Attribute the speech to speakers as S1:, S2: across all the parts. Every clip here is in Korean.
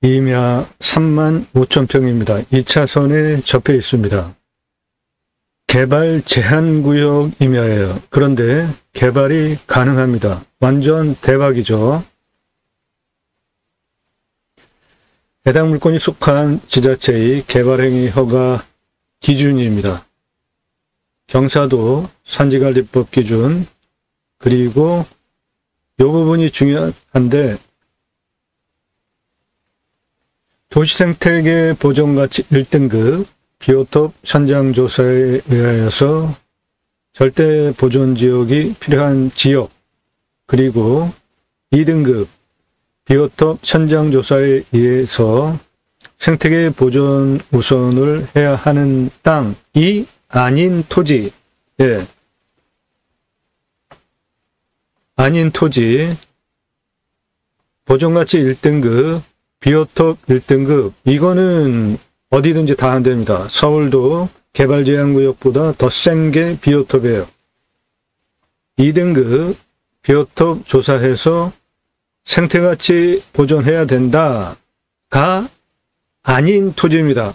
S1: 임야 35,000평입니다. 2차선에 접해 있습니다. 개발 제한구역 임야예요. 그런데 개발이 가능합니다. 완전 대박이죠. 해당 물건이 속한 지자체의 개발행위 허가 기준입니다. 경사도, 산지관리법 기준, 그리고 이 부분이 중요한데 도시생태계 보존가치 1등급 비오톱 현장조사에 의하여서 절대 보존지역이 필요한 지역, 그리고 2등급 비오톱 현장조사에 의해서 생태계 보존 우선을 해야 하는 땅이 아닌 토지, 아닌 토지, 보존가치 1등급, 비오톱 1등급, 이거는 어디든지 다 안 됩니다. 서울도 개발제한구역보다 더 센 게 비오톱이에요. 2등급 비오톱 조사해서 생태가치 보존해야 된다가 아닌 토지입니다.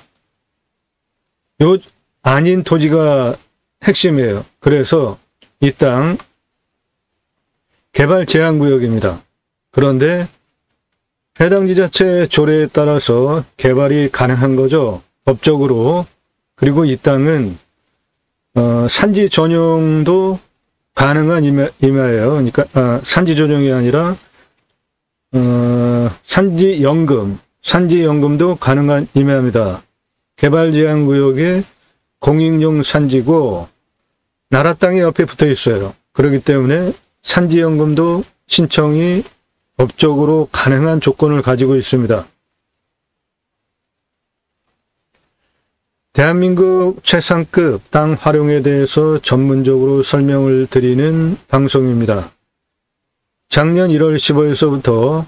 S1: 요 아닌 토지가 핵심이에요. 그래서 이 땅 개발 제한구역입니다. 그런데 해당 지자체 조례에 따라서 개발이 가능한 거죠. 법적으로. 그리고 이 땅은 산지 전용도 가능한 임야예요. 그러니까 산지 전용이 아니라 산지연금도 가능한 임야입니다. 개발 제한구역에 공익용 산지고 나라 땅이 옆에 붙어 있어요. 그렇기 때문에 산지연금도 신청이 법적으로 가능한 조건을 가지고 있습니다. 대한민국 최상급 땅 활용에 대해서 전문적으로 설명을 드리는 방송입니다. 작년 1월 15일서부터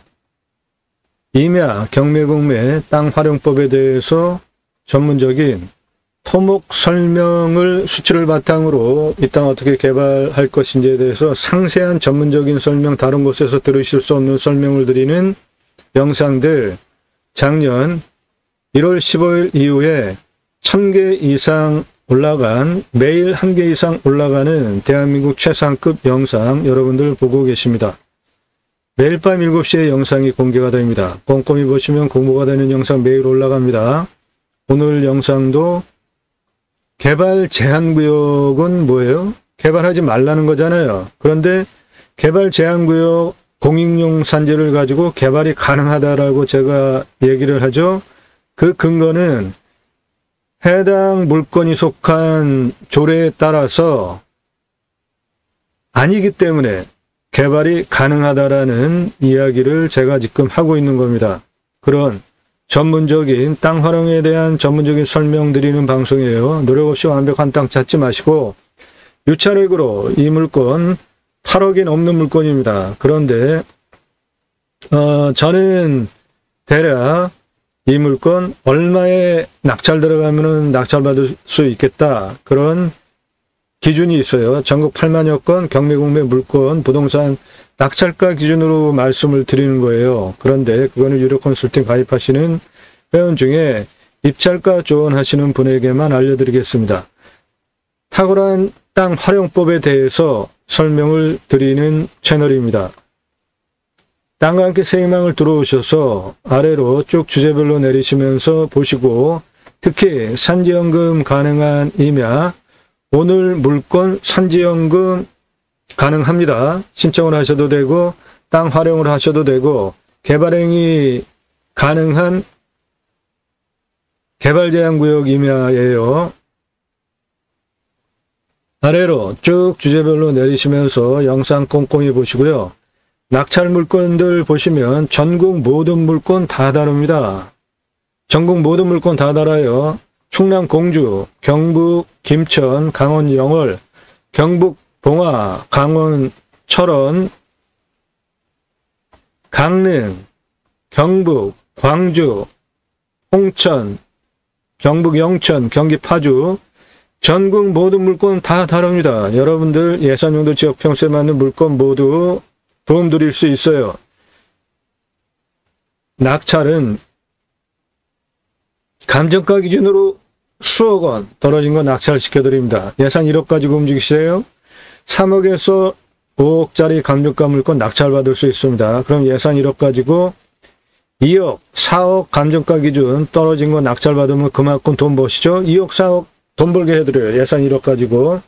S1: 임야, 경매공매, 땅 활용법에 대해서 전문적인 토목 설명을 수치를 바탕으로 이 땅 어떻게 개발할 것인지에 대해서 상세한 전문적인 설명, 다른 곳에서 들으실 수 없는 설명을 드리는 영상들, 작년 1월 15일 이후에 1000개 이상 올라간, 매일 1개 이상 올라가는 대한민국 최상급 영상 여러분들 보고 계십니다. 매일 밤 7시에 영상이 공개가 됩니다. 꼼꼼히 보시면 공부가 되는 영상 매일 올라갑니다. 오늘 영상도 개발 제한구역은 뭐예요? 개발하지 말라는 거잖아요. 그런데 개발 제한구역 공익용 산지를 가지고 개발이 가능하다라고 제가 얘기를 하죠. 그 근거는 해당 물건이 속한 조례에 따라서 아니기 때문에 개발이 가능하다라는 이야기를 제가 지금 하고 있는 겁니다. 그런 전문적인 땅 활용에 대한 전문적인 설명드리는 방송이에요. 노력 없이 완벽한 땅 찾지 마시고 유찰액으로 이 물건 8억이 넘는 물건입니다. 그런데 저는 대략 이 물건 얼마에 낙찰 들어가면은 낙찰받을 수 있겠다, 그런 기준이 있어요. 전국 8만여 건 경매공매 물건 부동산 낙찰가 기준으로 말씀을 드리는 거예요. 그런데 그거는 유료 컨설팅 가입하시는 회원 중에 입찰가 조언하시는 분에게만 알려드리겠습니다. 탁월한 땅 활용법에 대해서 설명을 드리는 채널입니다. 땅과 함께 새 희망을 들어오셔서 아래로 쭉 주제별로 내리시면서 보시고, 특히 산지연금 가능한 임야, 오늘 물건 산지연금 가능합니다. 신청을 하셔도 되고 땅 활용을 하셔도 되고 개발행위 가능한 개발제한구역 임야예요. 아래로 쭉 주제별로 내리시면서 영상 꼼꼼히 보시고요. 낙찰 물건들 보시면 전국 모든 물건 다 다릅니다. 전국 모든 물건 다 달아요. 충남 공주, 경북 김천, 강원 영월, 경북 봉화, 강원 철원, 강릉, 경북 광주, 홍천, 경북 영천, 경기 파주, 전국 모든 물건 다 다릅니다. 여러분들 예산용도 지역 평수에 맞는 물건 모두 도움 드릴 수 있어요. 낙찰은 감정가 기준으로 수억 원 떨어진 거 낙찰시켜드립니다. 예산 1억 가지고 움직이세요. 3억에서 5억짜리 감정가 물건 낙찰받을 수 있습니다. 그럼 예산 1억 가지고 2억, 4억 감정가 기준 떨어진 거 낙찰받으면 그만큼 돈 버시죠. 2억, 4억 돈 벌게 해드려요. 예산 1억 가지고.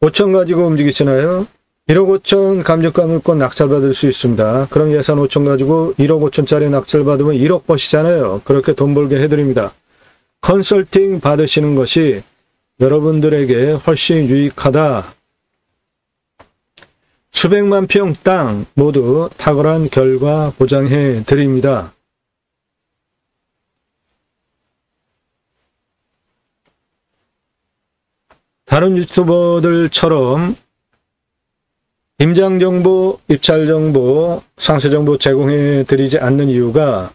S1: 5천 가지고 움직이시나요? 1억 5천 감정가 물건 낙찰받을 수 있습니다. 그럼 예산 5천 가지고 1억 5천짜리 낙찰받으면 1억 버시잖아요. 그렇게 돈 벌게 해드립니다. 컨설팅 받으시는 것이 여러분들에게 훨씬 유익하다. 수백만 평 땅 모두 탁월한 결과 보장해 드립니다. 다른 유튜버들처럼 임장정보, 입찰정보, 상세정보 제공해 드리지 않는 이유가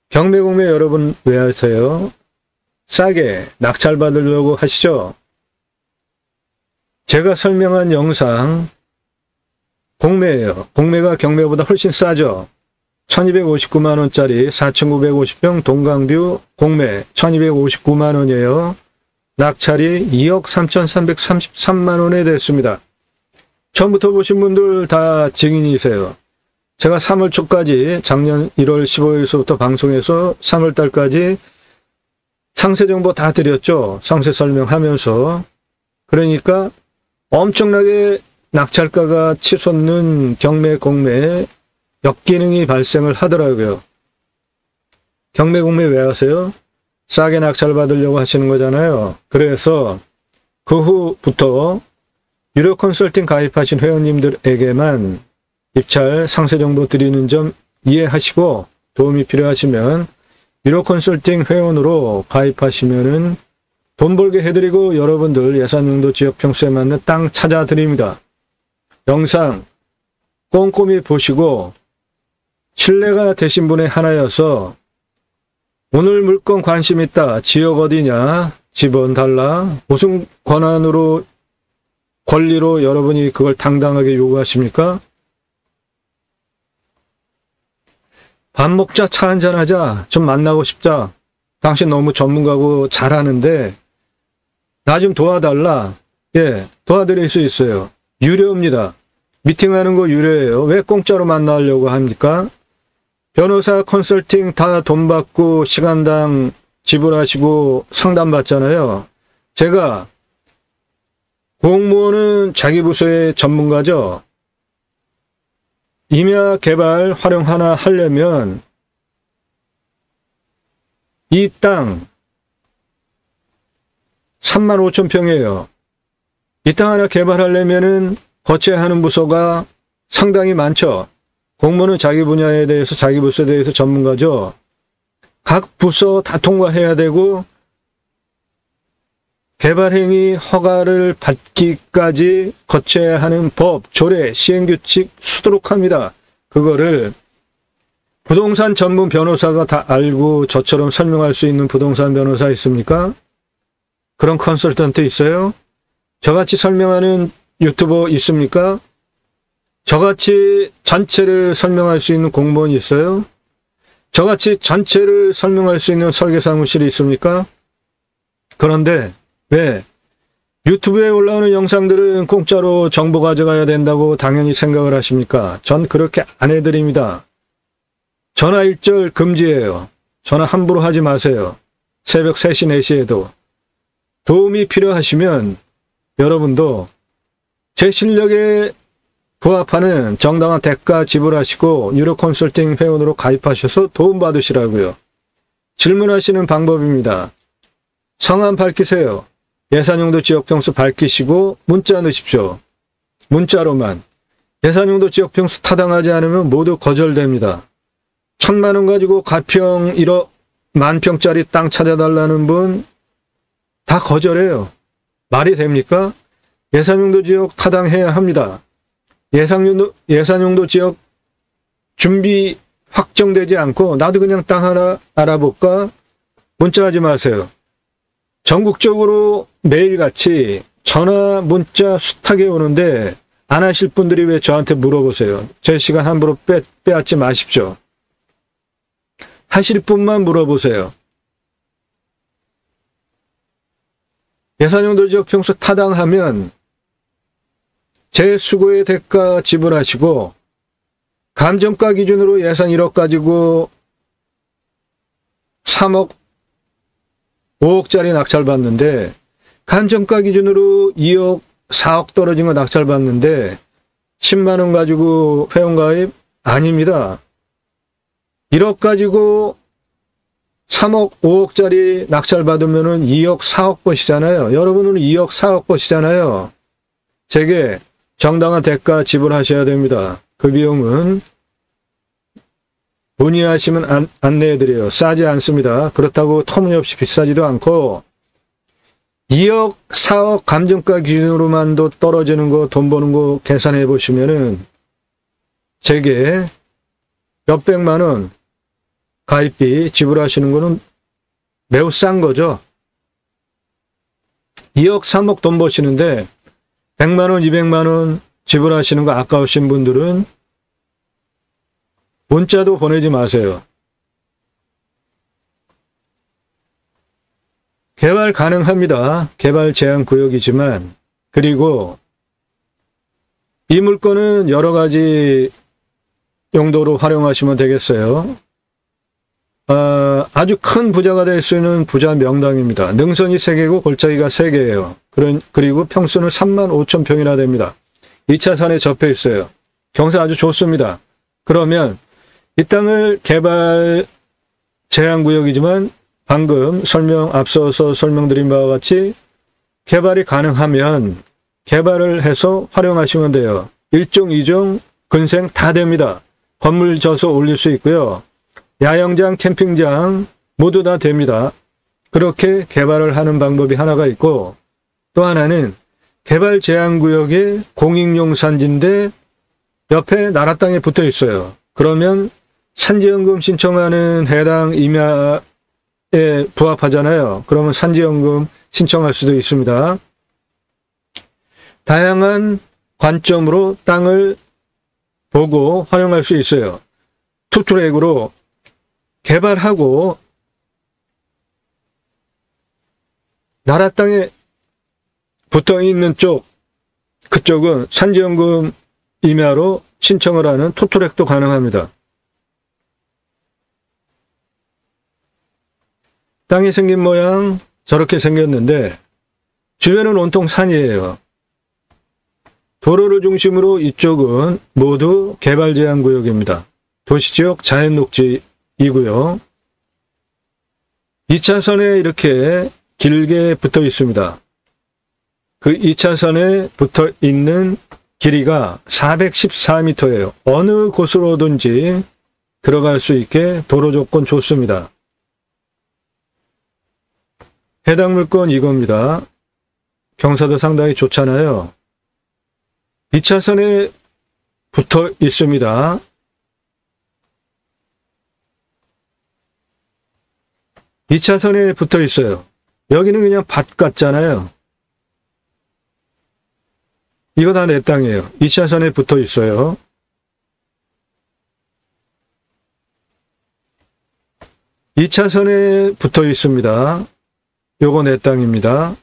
S1: 경매공매 여러분 왜 하세요? 싸게 낙찰받으려고 하시죠? 제가 설명한 영상 공매예요. 공매가 경매보다 훨씬 싸죠. 1259만원짜리 4950평 동강뷰 공매 1259만원이에요. 낙찰이 2억 3333만원에 됐습니다. 처음부터 보신 분들 다 증인이세요. 제가 3월 초까지 작년 1월 15일서부터 방송해서 3월달까지 상세정보 다 드렸죠. 상세 설명하면서. 그러니까 엄청나게 낙찰가가 치솟는 경매, 공매 역기능이 발생을 하더라고요. 경매, 공매 왜 하세요? 싸게 낙찰받으려고 하시는 거잖아요. 그래서 그 후부터 유료 컨설팅 가입하신 회원님들에게만 입찰 상세정보 드리는 점 이해하시고 도움이 필요하시면 유료 컨설팅 회원으로 가입하시면은 돈 벌게 해드리고 여러분들 예산용도 지역 평수에 맞는 땅 찾아드립니다. 영상 꼼꼼히 보시고 신뢰가 되신 분의 하나여서 오늘 물건 관심 있다. 지역 어디냐? 집원 달라. 무슨 권리로 여러분이 그걸 당당하게 요구하십니까? 밥 먹자, 차 한잔 하자, 좀 만나고 싶다. 당신 너무 전문가고 잘하는데 나 좀 도와달라. 예, 도와드릴 수 있어요. 유료입니다. 미팅하는 거 유료예요. 왜 공짜로 만나려고 합니까? 변호사 컨설팅 다 돈 받고 시간당 지불하시고 상담받잖아요. 제가 공무원은 자기 부서의 전문가죠. 임야 개발 활용 하나 하려면 이 땅 35,000평이에요. 이 땅 하나 개발하려면은 거쳐야 하는 부서가 상당히 많죠. 공무원은 자기 분야에 대해서 자기 부서에 대해서 전문가죠. 각 부서 다 통과해야 되고 개발행위 허가를 받기까지 거쳐야 하는 법, 조례, 시행규칙 수두룩합니다. 그거를 부동산 전문 변호사가 다 알고 저처럼 설명할 수 있는 부동산 변호사 있습니까? 그런 컨설턴트 있어요? 저같이 설명하는 유튜버 있습니까? 저같이 전체를 설명할 수 있는 공무원이 있어요? 저같이 전체를 설명할 수 있는 설계사무실이 있습니까? 그런데 왜 유튜브에 올라오는 영상들은 공짜로 정보 가져가야 된다고 당연히 생각을 하십니까? 전 그렇게 안 해드립니다. 전화 일절 금지예요. 전화 함부로 하지 마세요. 새벽 3시, 4시에도. 도움이 필요하시면 여러분도 제 실력에 부합하는 정당한 대가 지불하시고 유료 컨설팅 회원으로 가입하셔서 도움받으시라고요. 질문하시는 방법입니다. 성함 밝히세요. 예산용도 지역평수 밝히시고 문자 넣으십시오. 문자로만. 예산용도 지역평수 타당하지 않으면 모두 거절됩니다. 1,000만원 가지고 가평 1억 만평짜리 땅 찾아달라는 분 다 거절해요. 말이 됩니까? 예산용도 지역 타당해야 합니다. 예산용도 지역 준비 확정되지 않고 나도 그냥 땅 하나 알아볼까? 문자하지 마세요. 전국적으로 매일같이 전화, 문자 숱하게 오는데 안 하실 분들이 왜 저한테 물어보세요? 제 시간 함부로 빼앗지 마십시오. 하실 분만 물어보세요. 예산용도지역 평수 타당하면 제 수고의 대가 지불하시고 감정가 기준으로 예산 1억 가지고 3억 5억짜리 낙찰받는데 감정가 기준으로 2억 4억 떨어진 거 낙찰받는데 10만 원 가지고 회원가입 아닙니다. 1억 가지고 3억 5억짜리 낙찰받으면 2억 4억 버시잖아요. 여러분은 2억 4억 버시잖아요. 제게 정당한 대가 지불하셔야 됩니다. 그 비용은 문의하시면 안내해드려요. 싸지 않습니다. 그렇다고 터무니없이 비싸지도 않고 2억 4억 감정가 기준으로만도 떨어지는 거 돈 버는 거 계산해 보시면은 제게 몇백만 원 가입비 지불하시는 거는 매우 싼 거죠. 2억 3억 돈 버시는데 100만 원 200만 원 지불하시는 거 아까우신 분들은 문자도 보내지 마세요. 개발 가능합니다. 개발 제한 구역이지만, 그리고 이 물건은 여러 가지 용도로 활용하시면 되겠어요. 아주 큰 부자가 될 수 있는 부자 명당입니다. 능선이 3개고 골짜기가 3개예요. 그리고 평수는 35,000평이나 됩니다. 2차선에 접해 있어요. 경사 아주 좋습니다. 그러면 이 땅을 개발 제한구역이지만 방금 앞서서 설명드린 바와 같이 개발이 가능하면 개발을 해서 활용하시면 돼요. 1종, 2종, 근생 다 됩니다. 건물 져서 올릴 수 있고요. 야영장, 캠핑장 모두 다 됩니다. 그렇게 개발을 하는 방법이 하나가 있고, 또 하나는 개발 제한구역에 공익용 산지인데 옆에 나라 땅에 붙어 있어요. 그러면 산지연금 신청하는 해당 임야에 부합하잖아요. 그러면 산지연금 신청할 수도 있습니다. 다양한 관점으로 땅을 보고 활용할 수 있어요. 투트랙으로 개발하고 나라 땅에 붙어 있는 그쪽은 산지연금 임야로 신청을 하는 투트랙도 가능합니다. 땅이 생긴 모양 저렇게 생겼는데 주변은 온통 산이에요. 도로를 중심으로 이쪽은 모두 개발 제한 구역입니다. 도시지역 자연녹지이고요. 2차선에 이렇게 길게 붙어 있습니다. 그 2차선에 붙어 있는 길이가 414m예요. 어느 곳으로든지 들어갈 수 있게 도로 조건 좋습니다. 해당 물건 이겁니다. 경사도 상당히 좋잖아요. 2차선에 붙어 있습니다. 이 차선에 붙어 있어요. 여기는 그냥 밭 같잖아요. 이거 다 내 땅이에요. 2차선에 붙어 있어요. 이 차선에 붙어 있습니다. 요거 내 땅입니다.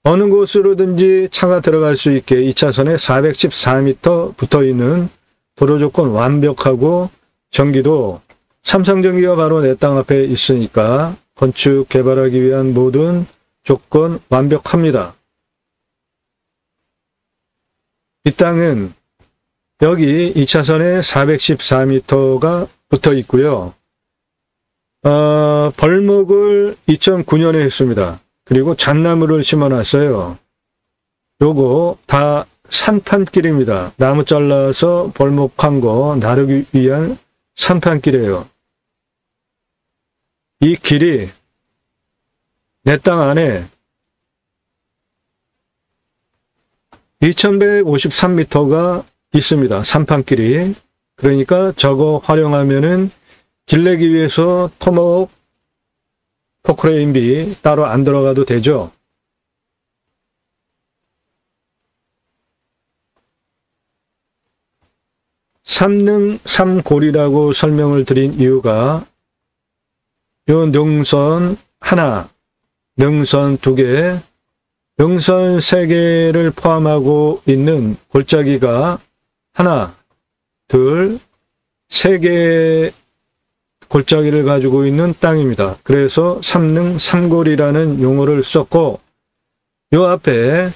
S1: 어느 곳으로든지 차가 들어갈 수 있게 2차선에 414m 붙어 있는 도로 조건 완벽하고 전기도 삼성전기가 바로 내 땅 앞에 있으니까 건축 개발하기 위한 모든 조건 완벽합니다. 이 땅은 여기 2차선에 414m가 붙어 있고요. 벌목을 2009년에 했습니다. 그리고 잣나무를 심어놨어요. 요거 다 산판길입니다. 나무 잘라서 벌목한 거 나르기 위한 산판길이에요. 이 길이 내 땅 안에 2153m가 있습니다. 산판길이. 그러니까 저거 활용하면은 길 내기 위해서 토목 포크레인비 따로 안 들어가도 되죠. 삼능삼골이라고 설명을 드린 이유가 요 능선 하나, 능선 2개, 능선 3개를 포함하고 있는 골짜기가 하나, 둘, 3개의 골짜기를 가지고 있는 땅입니다. 그래서 삼능 삼골이라는 용어를 썼고, 요 앞에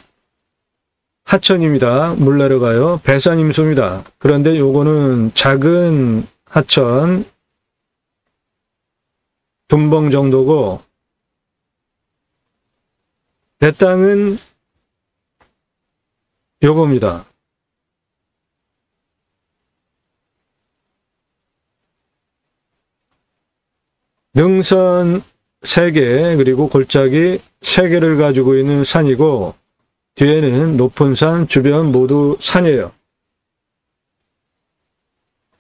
S1: 하천입니다. 물 내려가요. 배산임수입니다. 그런데 요거는 작은 하천, 둔벙 정도고, 내 땅은 요겁니다. 능선 3개 그리고 골짜기 3개를 가지고 있는 산이고, 뒤에는 높은 산, 주변 모두 산이에요.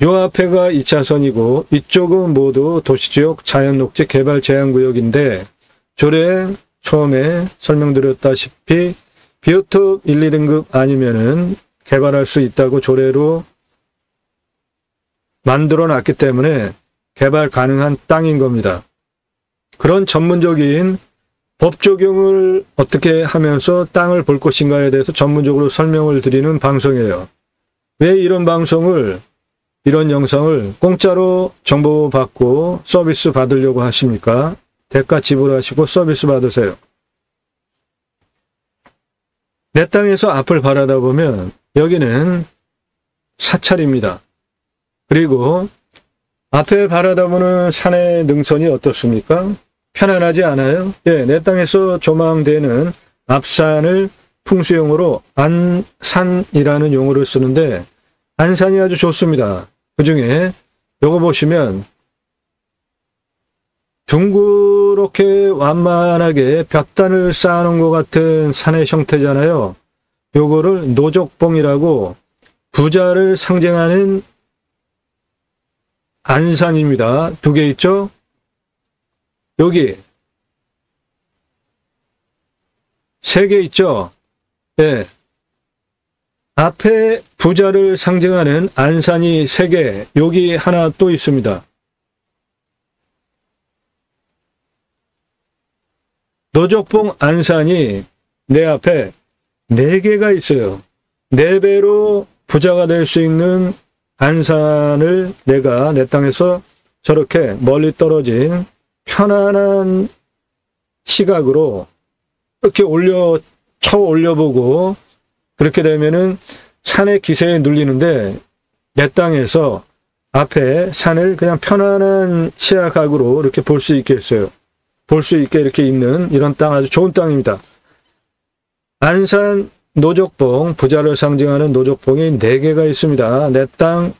S1: 요 앞에가 2차선이고 이쪽은 모두 도시지역 자연녹지 개발 제한구역인데, 조례 처음에 설명드렸다시피 비오톱 1, 2등급 아니면은 개발할 수 있다고 조례로 만들어 놨기 때문에 개발 가능한 땅인 겁니다. 그런 전문적인 법 적용을 어떻게 하면서 땅을 볼 것인가에 대해서 전문적으로 설명을 드리는 방송이에요. 왜 이런 방송을, 이런 영상을 공짜로 정보 받고 서비스 받으려고 하십니까? 대가 지불하시고 서비스 받으세요. 내 땅에서 앞을 바라다 보면 여기는 사찰입니다. 그리고 앞에 바라다보는 산의 능선이 어떻습니까? 편안하지 않아요? 예, 내 땅에서 조망되는 앞산을 풍수용어로 안산이라는 용어를 쓰는데, 안산이 아주 좋습니다. 그 중에 요거 보시면 둥그렇게 완만하게 벽단을 쌓아놓은 것 같은 산의 형태잖아요. 요거를 노족봉이라고 부자를 상징하는 안산입니다. 2개 있죠? 여기 3개 있죠? 네. 앞에 부자를 상징하는 안산이 3개, 여기 하나 또 있습니다. 노족봉 안산이 내 앞에 4개가 있어요. 4배로 부자가 될 수 있는 안산을 내가 내 땅에서 저렇게 멀리 떨어진 편안한 시각으로 이렇게 쳐 올려보고, 그렇게 되면은 산의 기세에 눌리는데, 내 땅에서 앞에 산을 그냥 편안한 시야각으로 이렇게 볼 수 있겠어요. 볼 수 있게 이렇게 있는 이런 땅, 아주 좋은 땅입니다. 안산 노족봉, 부자를 상징하는 노족봉이 4개가 있습니다. 내 땅,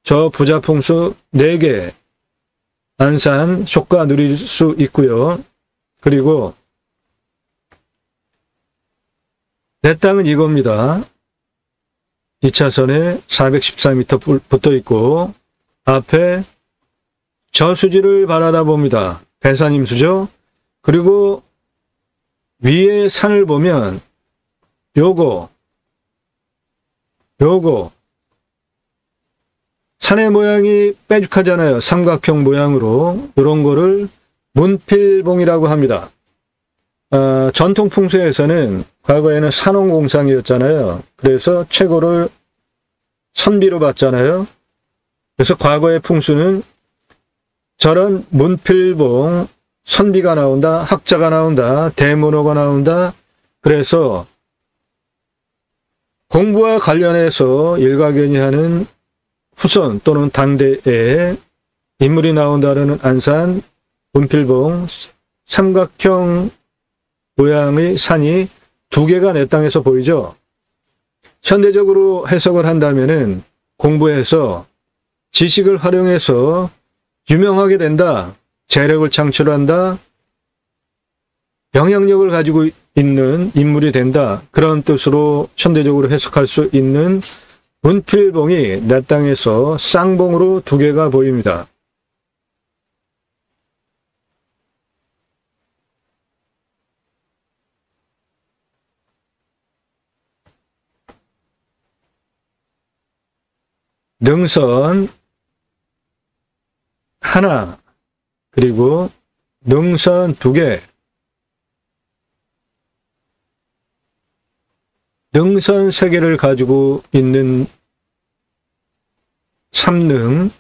S1: 저 부자 풍수 4개, 안산 효과 누릴 수 있고요. 그리고 내 땅은 이겁니다. 2차선에 414m 붙어 있고, 앞에 저수지를 바라다 봅니다. 배산임수죠. 그리고 위에 산을 보면 요거 산의 모양이 빼죽하잖아요. 삼각형 모양으로. 이런 거를 문필봉이라고 합니다. 전통 풍수에서는 과거에는 산업공상이었잖아요. 그래서 최고를 선비로 봤잖아요. 그래서 과거의 풍수는 저런 문필봉, 선비가 나온다, 학자가 나온다, 대문호가 나온다. 그래서 공부와 관련해서 일가견이하는 후손 또는 당대에 인물이 나온다는 안산, 문필봉, 삼각형 모양의 산이 2개가 내 땅에서 보이죠. 현대적으로 해석을 한다면은 공부해서 지식을 활용해서 유명하게 된다, 재력을 창출한다, 영향력을 가지고 있는 인물이 된다, 그런 뜻으로 현대적으로 해석할 수 있는 문필봉이 내 땅에서 쌍봉으로 2개가 보입니다. 능선 하나, 그리고 능선 2개, 능선 3개를 가지고 있는 삼능,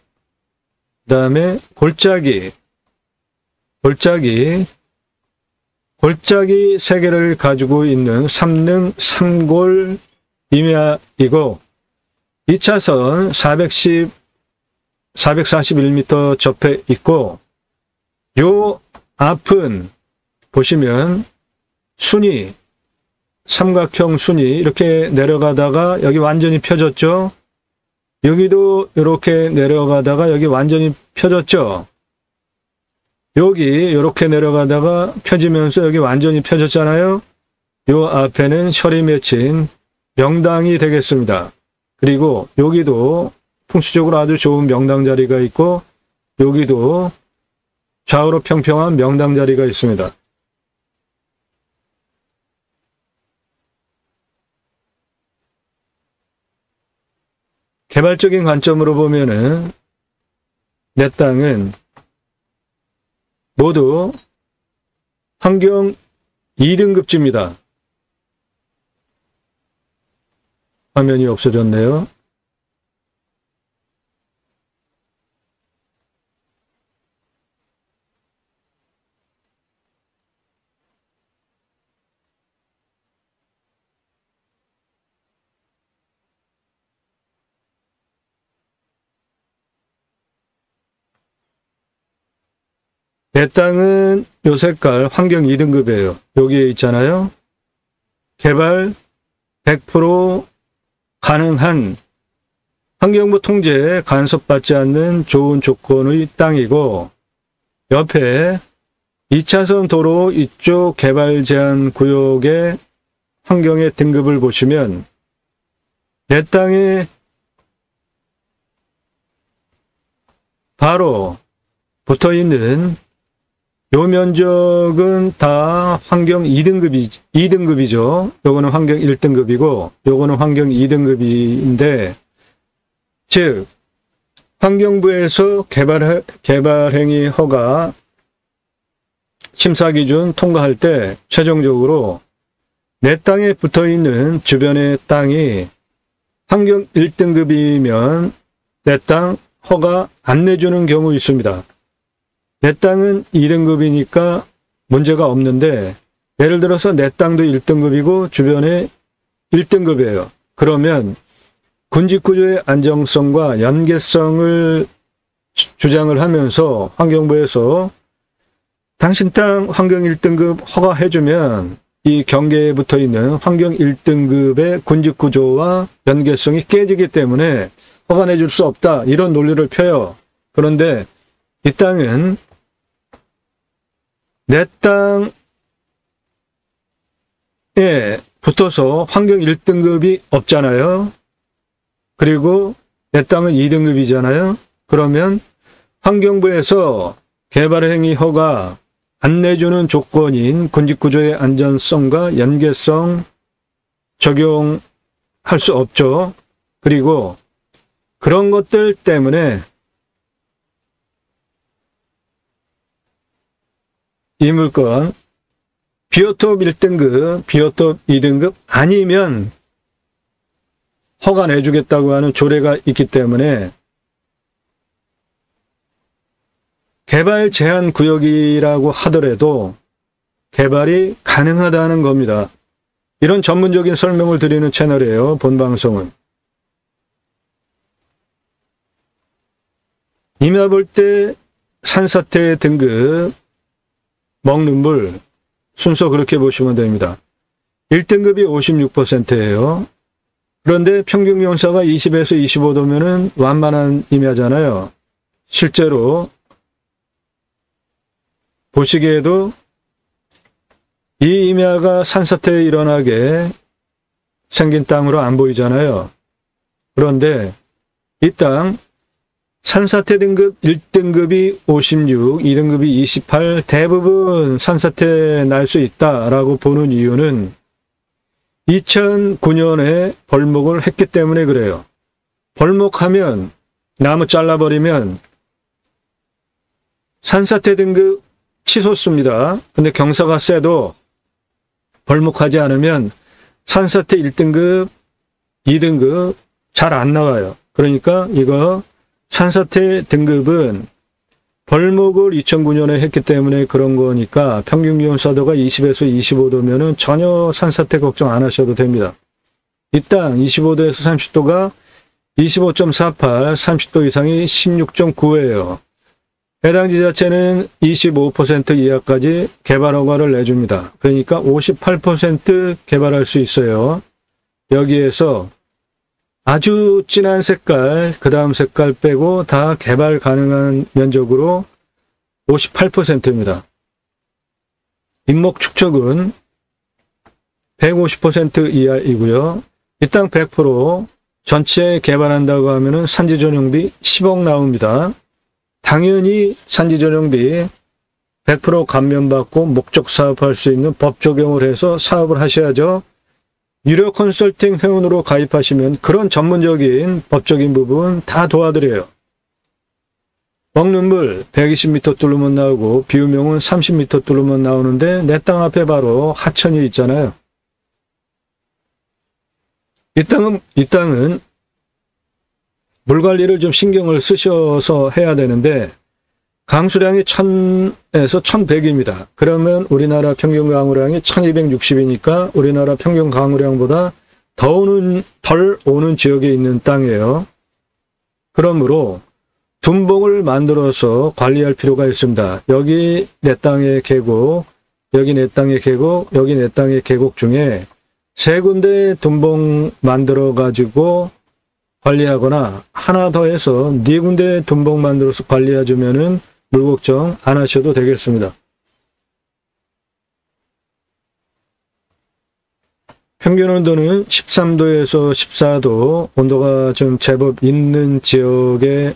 S1: 그 다음에 골짜기 3개를 가지고 있는 삼능 3골 임야이고 2차선 441m 접해 있고 요 앞은 보시면 순이 삼각형 순이 이렇게 내려가다가 여기 완전히 펴졌죠. 여기도 이렇게 내려가다가 여기 완전히 펴졌죠. 여기 이렇게 내려가다가 펴지면서 여기 완전히 펴졌잖아요. 요 앞에는 혈이 맺힌 명당이 되겠습니다. 그리고 여기도 풍수적으로 아주 좋은 명당 자리가 있고 여기도 좌우로 평평한 명당 자리가 있습니다. 개발적인 관점으로 보면은 내 땅은 모두 환경 2등급지입니다. 화면이 없어졌네요. 내 땅은 요 색깔 환경 2등급이에요. 여기에 있잖아요. 개발 100% 가능한 환경부 통제에 간섭받지 않는 좋은 조건의 땅이고 옆에 2차선 도로 이쪽 개발 제한 구역의 환경의 등급을 보시면 내 땅에 바로 붙어있는 요 면적은 다 환경 2등급이죠. 요거는 환경 1등급이고 요거는 환경 2등급인데 즉 환경부에서 개발행위 허가 심사기준 통과할 때 최종적으로 내 땅에 붙어있는 주변의 땅이 환경 1등급이면 내 땅 허가 안 내주는 경우 있습니다. 내 땅은 2등급이니까 문제가 없는데 예를 들어서 내 땅도 1등급이고 주변에 1등급이에요. 그러면 군집구조의 안정성과 연계성을 주장을 하면서 환경부에서 당신 땅 환경 1등급 허가해주면 이 경계에 붙어있는 환경 1등급의 군집구조와 연계성이 깨지기 때문에 허가 내줄 수 없다. 이런 논리를 펴요. 그런데 이 땅은 내 땅에 붙어서 환경 1등급이 없잖아요. 그리고 내 땅은 2등급이잖아요. 그러면 환경부에서 개발행위 허가 안 내주는 조건인 군집구조의 안전성과 연계성 적용할 수 없죠. 그리고 그런 것들 때문에 이 물건 비오톱 1등급, 비오톱 2등급 아니면 허가 내주겠다고 하는 조례가 있기 때문에 개발 제한 구역이라고 하더라도 개발이 가능하다는 겁니다. 이런 전문적인 설명을 드리는 채널이에요. 본 방송은. 임야 볼 때 산사태 등급 먹는 물 순서 그렇게 보시면 됩니다. 1등급이 56%예요. 그런데 평균 기온차가 20에서 25도면은 완만한 임야잖아요. 실제로 보시기에도 이 임야가 산사태 일어나게 생긴 땅으로 안 보이잖아요. 그런데 이 땅 산사태 등급 1등급이 56, 2등급이 28, 대부분 산사태 날 수 있다라고 보는 이유는 2009년에 벌목을 했기 때문에 그래요. 벌목하면 나무 잘라버리면 산사태 등급 치솟습니다. 근데 경사가 세도 벌목하지 않으면 산사태 1등급, 2등급 잘 안 나와요. 그러니까 이거 산사태 등급은 벌목을 2009년에 했기 때문에 그런 거니까 평균 기온 사도가 20에서 25도면은 전혀 산사태 걱정 안 하셔도 됩니다. 이 땅 25도에서 30도가 25.48, 30도 이상이 16.9예요. 해당 지자체는 25% 이하까지 개발 허가를 내줍니다. 그러니까 58% 개발할 수 있어요. 여기에서 아주 진한 색깔, 그 다음 색깔 빼고 다 개발 가능한 면적으로 58%입니다. 인목 축척은 150% 이하이고요. 이 땅 100% 전체 개발한다고 하면은 산지 전용비 10억 나옵니다. 당연히 산지 전용비 100% 감면받고 목적 사업할 수 있는 법 적용을 해서 사업을 하셔야죠. 유료 컨설팅 회원으로 가입하시면 그런 전문적인 법적인 부분 다 도와드려요. 먹는 물 120m 뚫으면 나오고 비유명은 30m 뚫으면 나오는데 내 땅 앞에 바로 하천이 있잖아요. 이 땅은 물관리를 좀 신경을 쓰셔서 해야 되는데 강수량이 1000에서 1100입니다. 그러면 우리나라 평균 강우량이 1260이니까 우리나라 평균 강우량보다 덜 오는 지역에 있는 땅이에요. 그러므로 둔봉을 만들어서 관리할 필요가 있습니다. 여기 내 땅의 계곡, 여기 내 땅의 계곡, 여기 내 땅의 계곡 중에 세 군데 둔봉 만들어 가지고 관리하거나 하나 더 해서 네 군데 둔봉 만들어서 관리해주면은 물 걱정 안 하셔도 되겠습니다. 평균 온도는 13도에서 14도, 온도가 좀 제법 있는 지역의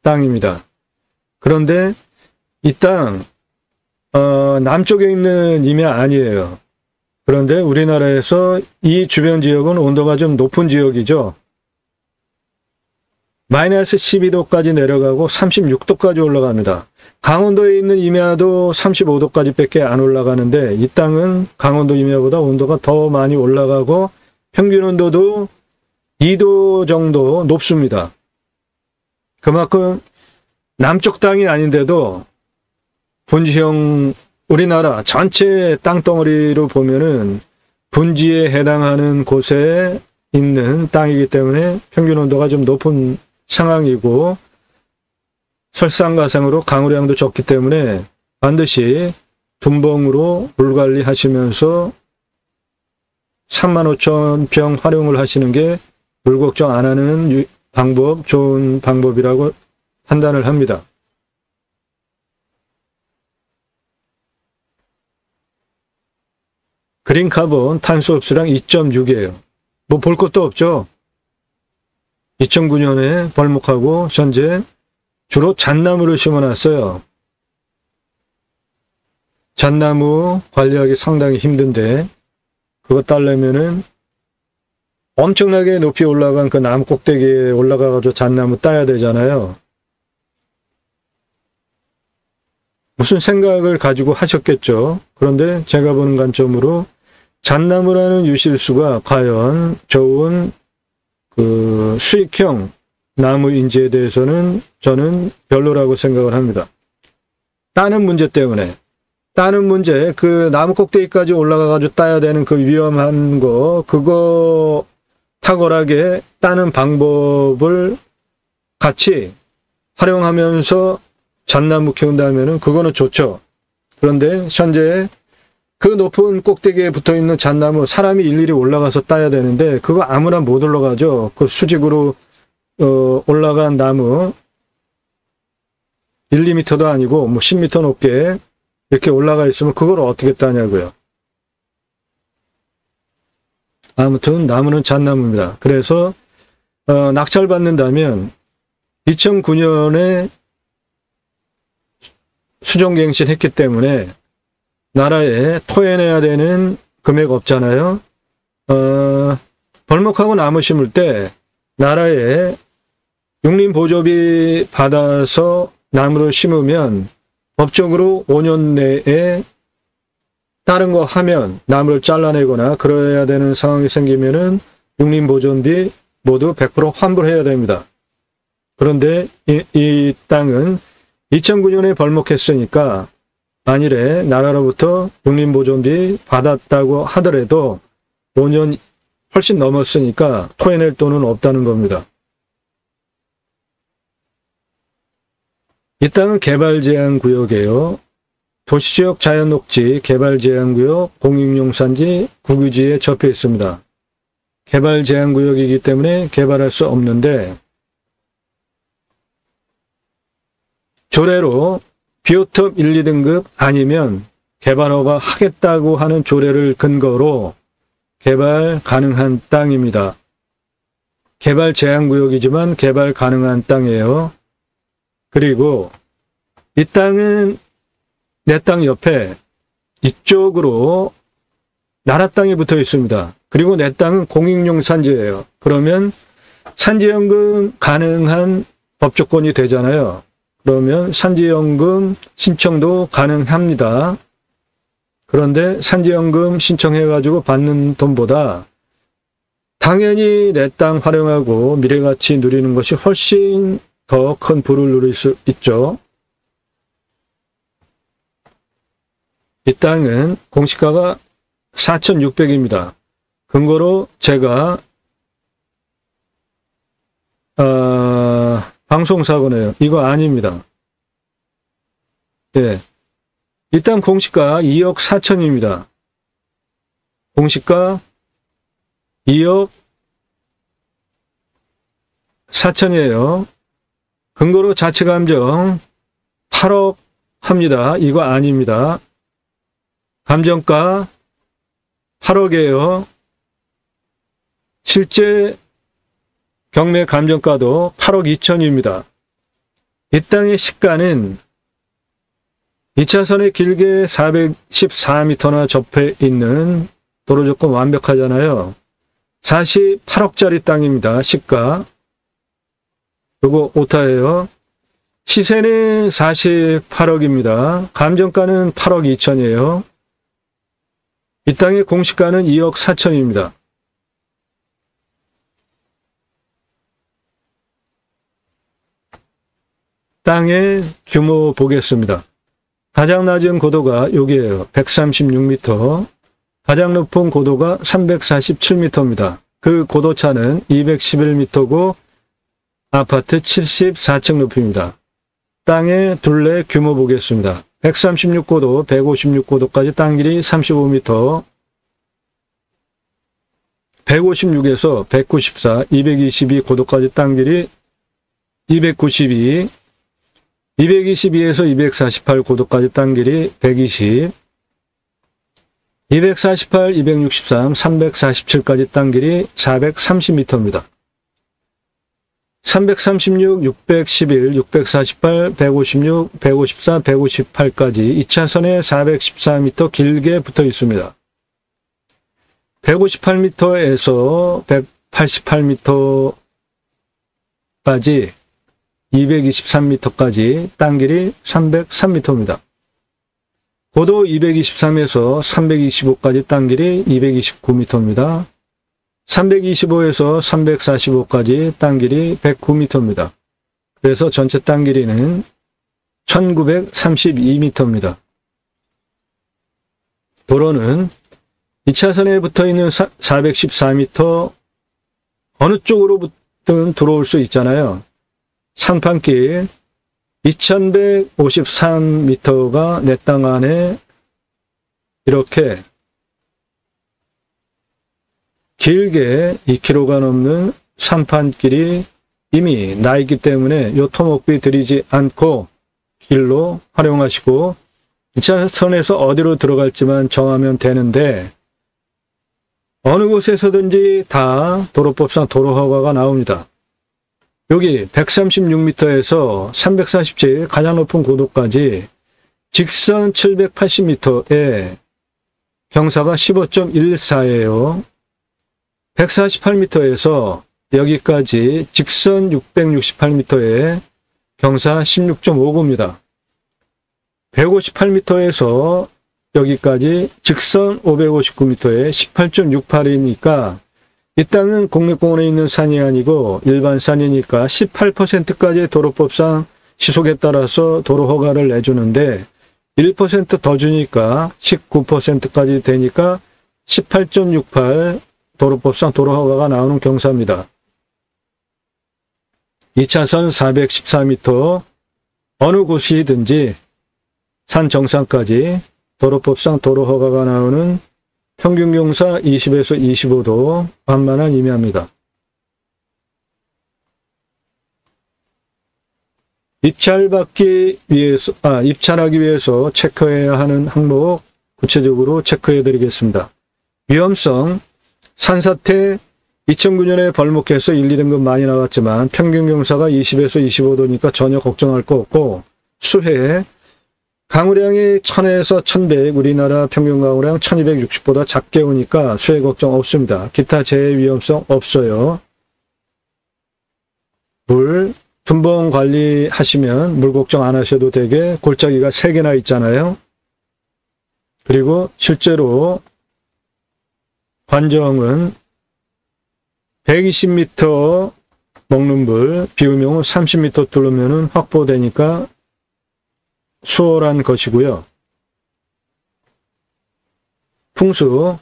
S1: 땅입니다. 그런데 이 땅 남쪽에 있는 임야 아니에요. 그런데 우리나라에서 이 주변 지역은 온도가 좀 높은 지역이죠. 마이너스 12도까지 내려가고 36도까지 올라갑니다. 강원도에 있는 임야도 35도까지 밖에 안 올라가는데 이 땅은 강원도 임야보다 온도가 더 많이 올라가고 평균 온도도 2도 정도 높습니다. 그만큼 남쪽 땅이 아닌데도 분지형 우리나라 전체 땅덩어리로 보면은 분지에 해당하는 곳에 있는 땅이기 때문에 평균 온도가 좀 높은 상황이고 설상가상으로 강우량도 적기 때문에 반드시 둔봉으로 물관리 하시면서 35,000평 활용을 하시는 게 물 걱정 안 하는 방법, 좋은 방법이라고 판단을 합니다. 그린카본 탄소 흡수량 2.6이에요. 뭐 볼 것도 없죠. 2009년에 벌목하고 현재 주로 잣나무를 심어놨어요. 잣나무 관리하기 상당히 힘든데 그거 따려면은 엄청나게 높이 올라간 그 나무 꼭대기에 올라가가지고 잣나무 따야 되잖아요. 무슨 생각을 가지고 하셨겠죠. 그런데 제가 보는 관점으로 잣나무라는 유실수가 과연 좋은 그 수익형 나무인지에 대해서는 저는 별로라고 생각을 합니다. 따는 문제 때문에. 따는 문제, 그 나무 꼭대기까지 올라가가지고 따야 되는 그 위험한 거, 그거 탁월하게 따는 방법을 같이 활용하면서 잣나무 키운다면은 그거는 좋죠. 그런데 현재 그 높은 꼭대기에 붙어있는 잣나무 사람이 일일이 올라가서 따야 되는데 그거 아무나 못 올라가죠. 그 수직으로 올라간 나무 1, 2m도 아니고 뭐 10m 높게 이렇게 올라가 있으면 그걸 어떻게 따냐고요. 아무튼 나무는 잣나무입니다. 그래서 낙찰받는다면 2009년에 수종갱신했기 때문에 나라에 토해내야 되는 금액 없잖아요. 벌목하고 나무 심을 때 나라에 육림보조비 받아서 나무를 심으면 법적으로 5년 내에 다른 거 하면 나무를 잘라내거나 그래야 되는 상황이 생기면은 육림보존비 모두 100% 환불해야 됩니다. 그런데 이 땅은 2009년에 벌목했으니까 만일에 나라로부터 육림보존비 받았다고 하더라도 5년 훨씬 넘었으니까 토해낼 돈은 없다는 겁니다. 이 땅은 개발제한구역이에요. 도시지역 자연녹지 개발제한구역 공익용산지 국유지에 접해 있습니다. 개발제한구역이기 때문에 개발할 수 없는데 조례로 비오톱 1, 2등급 아니면 개발 허가하겠다고 하는 조례를 근거로 개발 가능한 땅입니다. 개발 제한구역이지만 개발 가능한 땅이에요. 그리고 이 땅은 내 땅 옆에 이쪽으로 나라 땅이 붙어 있습니다. 그리고 내 땅은 공익용 산지예요. 그러면 산지연금 가능한 법조건이 되잖아요. 그러면 산지연금 신청도 가능합니다. 그런데 산지연금 신청해가지고 받는 돈보다 당연히 내 땅 활용하고 미래가치 누리는 것이 훨씬 더 큰 부를 누릴 수 있죠. 이 땅은 공시가가 4,600입니다. 근거로 제가 방송사고네요. 이거 아닙니다. 예. 일단 공시가 2억 4천입니다. 공시가 2억 4천이에요. 근거로 자체감정 8억 합니다. 이거 아닙니다. 감정가 8억이에요. 실제 경매 감정가도 8억 2천입니다. 이 땅의 시가는 2차선에 길게 414m나 접해 있는 도로 조건 완벽하잖아요. 48억짜리 땅입니다. 시가. 요거 오타예요. 시세는 48억입니다. 감정가는 8억 2천이에요. 이 땅의 공시가는 2억 4천입니다. 땅의 규모 보겠습니다. 가장 낮은 고도가 여기에요. 136m. 가장 높은 고도가 347m입니다. 그 고도차는 211m고 아파트 74층 높이입니다. 땅의 둘레 규모 보겠습니다. 136고도, 156고도까지 땅 길이 35m, 156에서 194, 222고도까지 땅 길이 292, 222에서 248고도까지 땅 길이 120, 248, 263, 347까지 땅 길이 430m입니다. 336, 611, 648, 156, 154, 158까지 2차선에 414m 길게 붙어 있습니다. 158m에서 188m까지 223m까지 땅 길이 303m입니다. 고도 223에서 325까지 땅 길이 229m입니다. 325에서 345까지 땅 길이 109m입니다. 그래서 전체 땅 길이는 1932m입니다. 도로는 2차선에 붙어있는 414m 어느 쪽으로부터 들어올 수 있잖아요. 상판길 2153m가 내 땅 안에 이렇게 길게 2km가 넘는 산판길이 이미 나 있기 때문에 이 토목비 들이지 않고 길로 활용하시고 2차선에서 어디로 들어갈지만 정하면 되는데 어느 곳에서든지 다 도로법상 도로허가가 나옵니다. 여기 136m에서 347 가장 높은 고도까지 직선 780m에 경사가 15.14예요. 148m에서 여기까지 직선 668m에 경사 16.59입니다. 158m에서 여기까지 직선 559m에 18.68이니까 이 땅은 국립공원에 있는 산이 아니고 일반 산이니까 18%까지 도로법상 시속에 따라서 도로 허가를 내주는데 1% 더 주니까 19%까지 되니까 18.68 도로법상 도로 허가가 나오는 경사입니다. 2차선 414m 어느 곳이든지 산 정상까지 도로법상 도로 허가가 나오는 평균 경사 20에서 25도 완만한 임야입니다. 입찰하기 위해서 체크해야 하는 항목 구체적으로 체크해 드리겠습니다. 위험성, 산사태 2009년에 벌목해서 1, 2등급 많이 나왔지만 평균 경사가 20에서 25도니까 전혀 걱정할 거 없고, 수해, 강우량이 1000에서 1100, 우리나라 평균 강우량 1260보다 작게 오니까 수해 걱정 없습니다. 기타 재해 위험성 없어요. 물, 둔봉 관리하시면 물 걱정 안 하셔도 되게 골짜기가 3개나 있잖아요. 그리고 실제로 관정은 120m 먹는 물, 비우명은 30m 뚫으면 확보되니까 수월한 것이고요. 풍수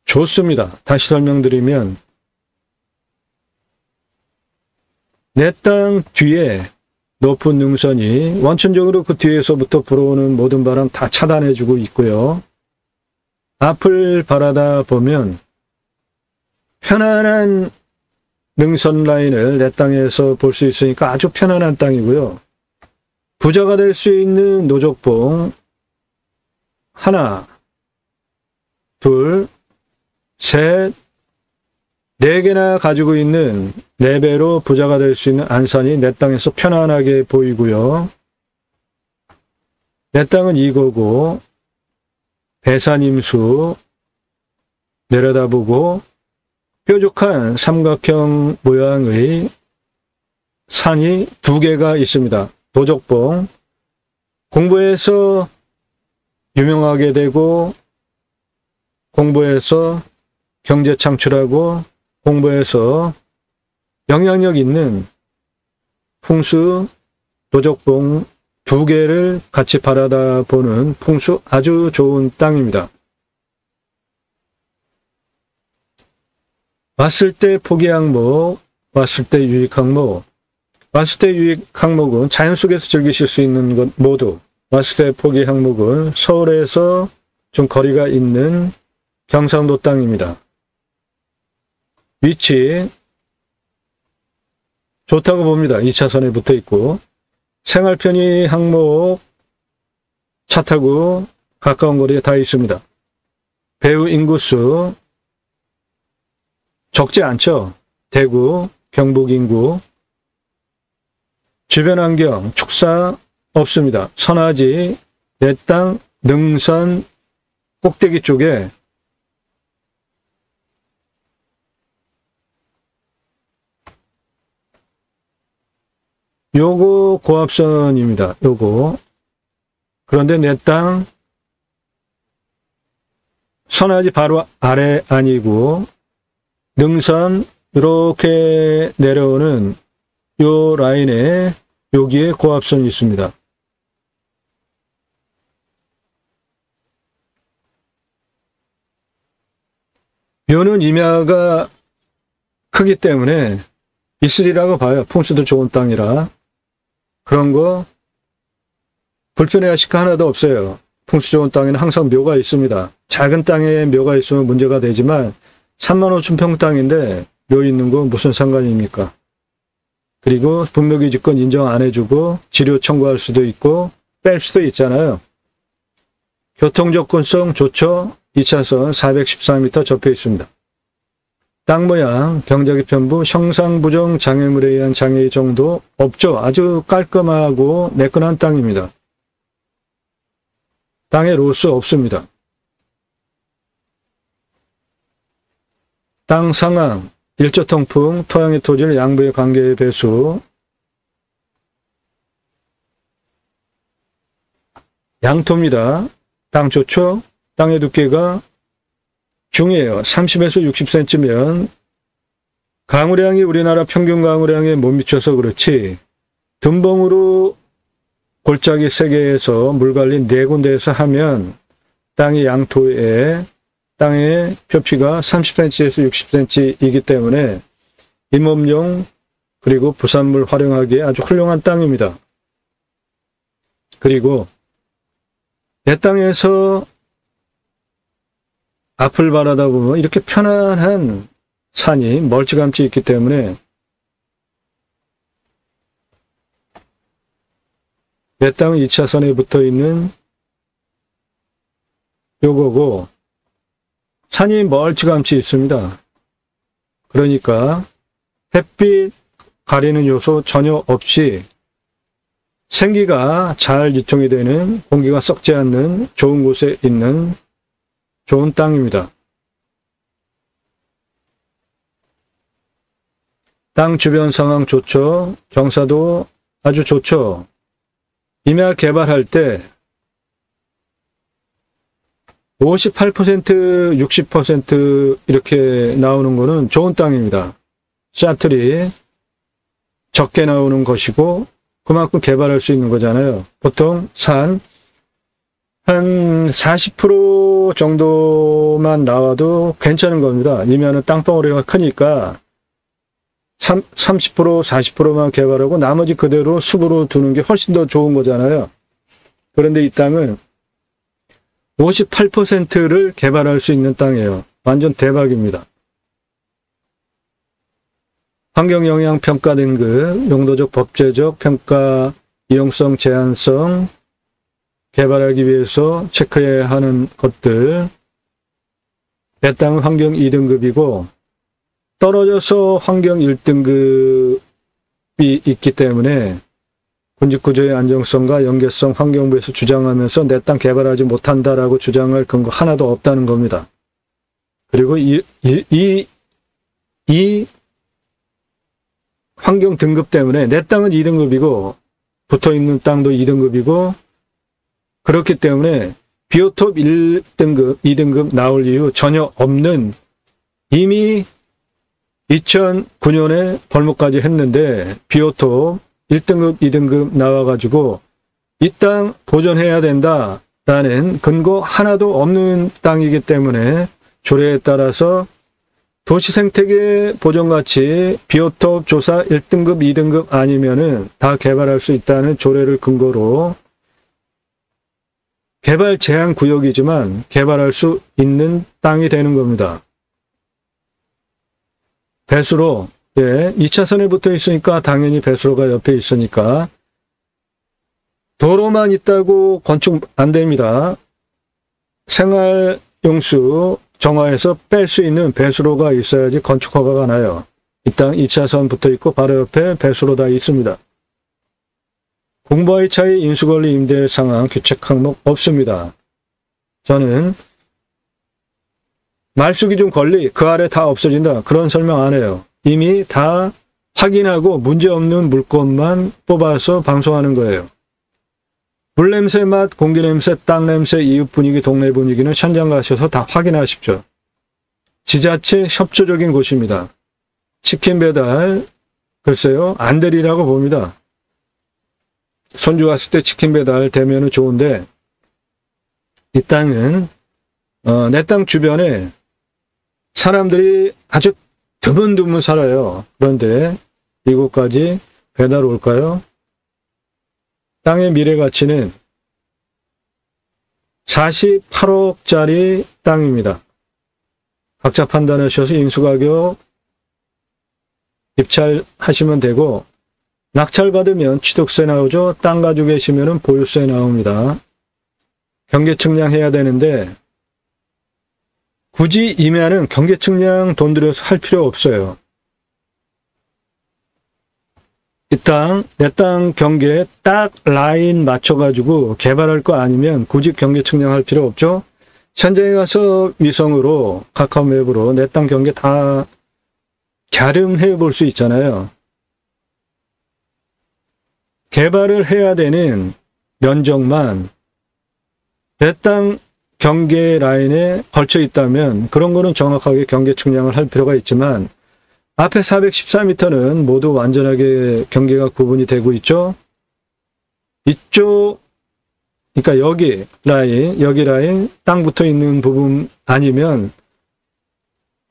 S1: 좋습니다. 다시 설명드리면 내 땅 뒤에 높은 능선이 원천적으로 그 뒤에서부터 불어오는 모든 바람 다 차단해주고 있고요. 앞을 바라다 보면 편안한 능선 라인을 내 땅에서 볼 수 있으니까 아주 편안한 땅이고요. 부자가 될 수 있는 노적봉 하나, 둘, 셋, 4개나 가지고 있는 4배로 부자가 될 수 있는 안산이 내 땅에서 편안하게 보이고요. 내 땅은 이거고 배산임수 내려다보고 뾰족한 삼각형 모양의 산이 2개가 있습니다. 노적봉, 공부해서 유명하게 되고 공부해서 경제 창출하고 공부해서 영향력 있는 풍수 노적봉 2개를 같이 바라다 보는 풍수 아주 좋은 땅입니다. 왔을 때 포기 항목, 왔을 때 유익 항목, 왔을 때 유익 항목은 자연 속에서 즐기실 수 있는 것 모두, 왔을 때 포기 항목은 서울에서 좀 거리가 있는 경상도 땅입니다. 위치 좋다고 봅니다. 2차선에 붙어 있고 생활 편의 항목 차 타고 가까운 거리에 다 있습니다. 배후 인구수 적지 않죠. 대구, 경북 인구. 주변 환경 축사 없습니다. 선화지, 내 땅, 능선 꼭대기 쪽에 요거 고압선입니다. 요거. 그런데 내 땅 선화지 바로 아래 아니고 능선 이렇게 내려오는 요 라인에 여기에 고압선이 있습니다. 묘는 임야가 크기 때문에 있으리라고 봐요. 풍수도 좋은 땅이라. 그런 거 불편해하실 거 하나도 없어요. 풍수 좋은 땅에는 항상 묘가 있습니다. 작은 땅에 묘가 있으면 문제가 되지만 35,000평 땅인데 묘 있는 거 무슨 상관입니까? 그리고 분묘기지권 인정 안 해주고 지료 청구할 수도 있고 뺄 수도 있잖아요. 교통접근성 좋죠? 2차선 414m 접해 있습니다. 땅 모양, 경작이 편부, 형상부정 장애물에 의한 장애 정도 없죠. 아주 깔끔하고 매끈한 땅입니다. 땅에 로스 없습니다. 땅 상황, 일조통풍, 토양의 토질, 양부의 관계의 배수, 양토입니다. 땅 좋죠? 땅의 두께가 중이에요. 30에서 60cm면 강우량이 우리나라 평균 강우량에 못 미쳐서 그렇지 덤벙으로 골짜기 세 개에서 물관리 네 군데에서 하면 땅이 양토에 땅의 표피가 30cm에서 60cm이기 때문에 임업용 그리고 부산물 활용하기에 아주 훌륭한 땅입니다. 그리고 내 땅에서 앞을 바라다 보면 이렇게 편안한 산이 멀찌감치 있기 때문에 내 땅은 2차선에 붙어 있는 요거고 산이 멀찌감치 있습니다. 그러니까 햇빛 가리는 요소 전혀 없이 생기가 잘 유통이 되는 공기가 썩지 않는 좋은 곳에 있는 좋은 땅입니다. 땅 주변 상황 좋죠. 경사도 아주 좋죠. 임야 개발할 때 58%, 60% 이렇게 나오는 거는 좋은 땅입니다. 샤틀이 적게 나오는 것이고 그만큼 개발할 수 있는 거잖아요. 보통 산 한 40% 정도만 나와도 괜찮은 겁니다. 임야는 땅덩어리가 크니까 30%, 40%만 개발하고 나머지 그대로 숲으로 두는 게 훨씬 더 좋은 거잖아요. 그런데 이 땅은 58%를 개발할 수 있는 땅이에요. 완전 대박입니다. 환경영향평가 등급, 용도적 법제적 평가, 이용성, 제한성, 개발하기 위해서 체크해야 하는 것들. 내 땅은 환경 2등급이고 떨어져서 환경 1등급이 있기 때문에 군집구조의 안정성과 연계성 환경부에서 주장하면서 내 땅 개발하지 못한다라고 주장할 근거 하나도 없다는 겁니다. 그리고 이 환경 등급 때문에 내 땅은 2등급이고 붙어있는 땅도 2등급이고 그렇기 때문에 비오톱 1등급, 2등급 나올 이유 전혀 없는 이미 2009년에 벌목까지 했는데 비오톱 1등급, 2등급 나와가지고 이 땅 보존해야 된다라는 근거 하나도 없는 땅이기 때문에 조례에 따라서 도시생태계 보존가치 비오톱 조사 1등급, 2등급 아니면은 다 개발할 수 있다는 조례를 근거로 개발 제한 구역이지만 개발할 수 있는 땅이 되는 겁니다. 배수로, 2차선에 붙어 있으니까 당연히 배수로가 옆에 있으니까 도로만 있다고 건축 안 됩니다. 생활용수 정화해서 뺄 수 있는 배수로가 있어야지 건축 허가가 나요. 이 땅 2차선 붙어 있고 바로 옆에 배수로 다 있습니다. 공부와의 차이, 인수권리, 임대 상황, 규책 항목 없습니다. 저는 말수기준 권리 그 아래 다 없어진다. 그런 설명 안 해요. 이미 다 확인하고 문제없는 물건만 뽑아서 방송하는 거예요. 물냄새, 맛, 공기냄새, 땅냄새, 이웃 분위기, 동네 분위기는 현장 가셔서 다 확인하십시오. 지자체 협조적인 곳입니다. 치킨 배달, 글쎄요, 안 되리라고 봅니다. 손주 왔을 때 치킨 배달 되면은 좋은데 이 땅은 내 땅 주변에 사람들이 아주 드문드문 살아요. 그런데 이곳까지 배달 올까요? 땅의 미래 가치는 48억짜리 땅입니다. 각자 판단하셔서 인수가격 입찰하시면 되고 낙찰받으면 취득세 나오죠. 땅 가지고 계시면 보유세 나옵니다. 경계 측량해야 되는데 굳이 임야는 경계 측량 돈 들여서 할 필요 없어요. 이 땅, 내 땅 경계에 딱 라인 맞춰가지고 개발할 거 아니면 굳이 경계 측량할 필요 없죠. 현장에 가서 위성으로 카카오맵으로 내 땅 경계 다 갸름해 볼 수 있잖아요. 개발을 해야 되는 면적만 내 땅 경계 라인에 걸쳐 있다면 그런 거는 정확하게 경계 측량을 할 필요가 있지만 앞에 414m는 모두 완전하게 경계가 구분이 되고 있죠. 이쪽, 그러니까 여기 라인 땅 붙어 있는 부분 아니면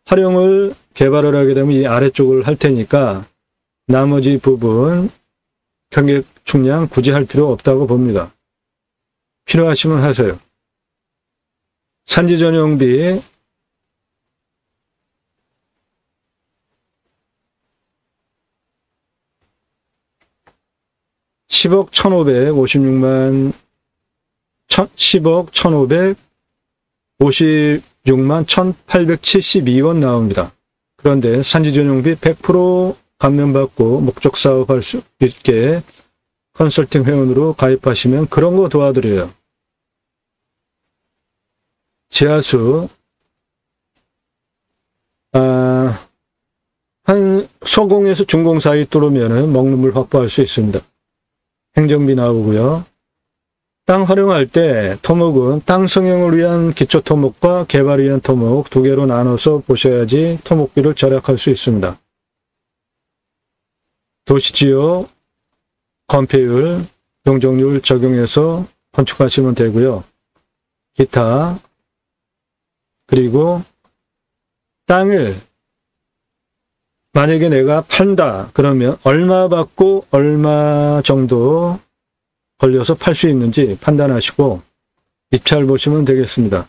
S1: 활용을 개발을 하게 되면 이 아래쪽을 할 테니까 나머지 부분 경계 측량 굳이 할 필요 없다고 봅니다. 필요하시면 하세요. 산지 전용비 10억 1,556만 10억 1,556만 1,872원 나옵니다. 그런데 산지 전용비 100% 감면받고 목적 사업할 수 있게 컨설팅 회원으로 가입하시면 그런 거 도와드려요. 지하수 한 소공에서 중공 사이 뚫으면 먹는 물 확보할 수 있습니다. 행정비 나오고요. 땅 활용할 때 토목은 땅 성형을 위한 기초 토목과 개발을 위한 토목 두 개로 나눠서 보셔야지 토목비를 절약할 수 있습니다. 도시지역 건폐율, 용적률 적용해서 건축하시면 되고요. 기타 그리고 땅을 만약에 내가 판다 그러면 얼마 받고 얼마 정도 걸려서 팔 수 있는지 판단하시고 입찰 보시면 되겠습니다.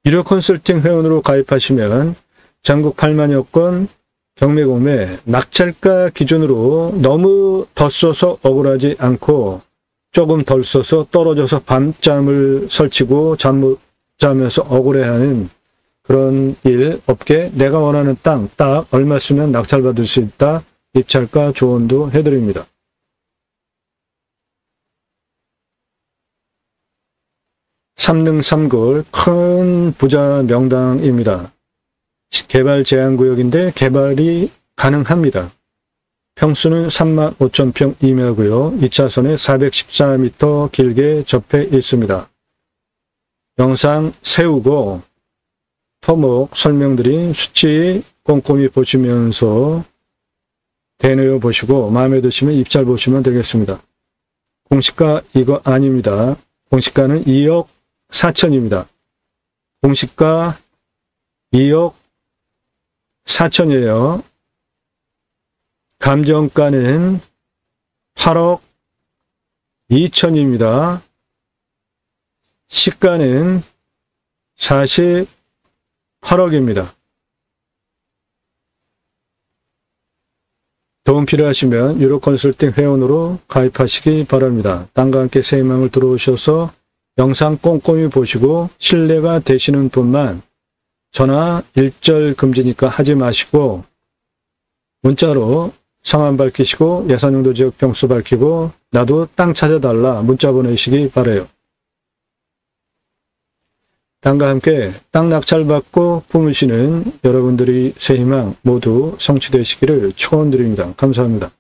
S1: 유료 컨설팅 회원으로 가입하시면 전국 8만여 건 경매공매 낙찰가 기준으로 너무 더 써서 억울하지 않고 조금 덜 써서 떨어져서 밤잠을 설치고 잠 못 자면서 억울해하는 그런 일 없게 내가 원하는 땅 딱 얼마 쓰면 낙찰받을 수 있다. 입찰가 조언도 해드립니다. 삼릉삼골 큰 부자 명당입니다. 개발 제한구역인데 개발이 가능합니다. 평수는 35,000평 이내고요. 2차선에 414m 길게 접해 있습니다. 영상 세우고 토목 설명드린 수치 꼼꼼히 보시면서 대내어 보시고 마음에 드시면 입찰 보시면 되겠습니다. 공시가 이거 아닙니다. 공시가는 2억 4천입니다. 공시가 2억 4천이에요. 감정가는 8억 2천입니다. 시가는 48억입니다. 도움 필요하시면 유료 컨설팅 회원으로 가입하시기 바랍니다. 땅과 함께 새 희망을 들어오셔서 영상 꼼꼼히 보시고 신뢰가 되시는 분만 전화 일절 금지니까 하지 마시고 문자로 성함 밝히시고 예산용도 지역 평수 밝히고 나도 땅 찾아달라 문자 보내시기 바라요. 땅과 함께 땅 낙찰받고 품으시는 여러분들이 새 희망 모두 성취되시기를 축원드립니다. 감사합니다.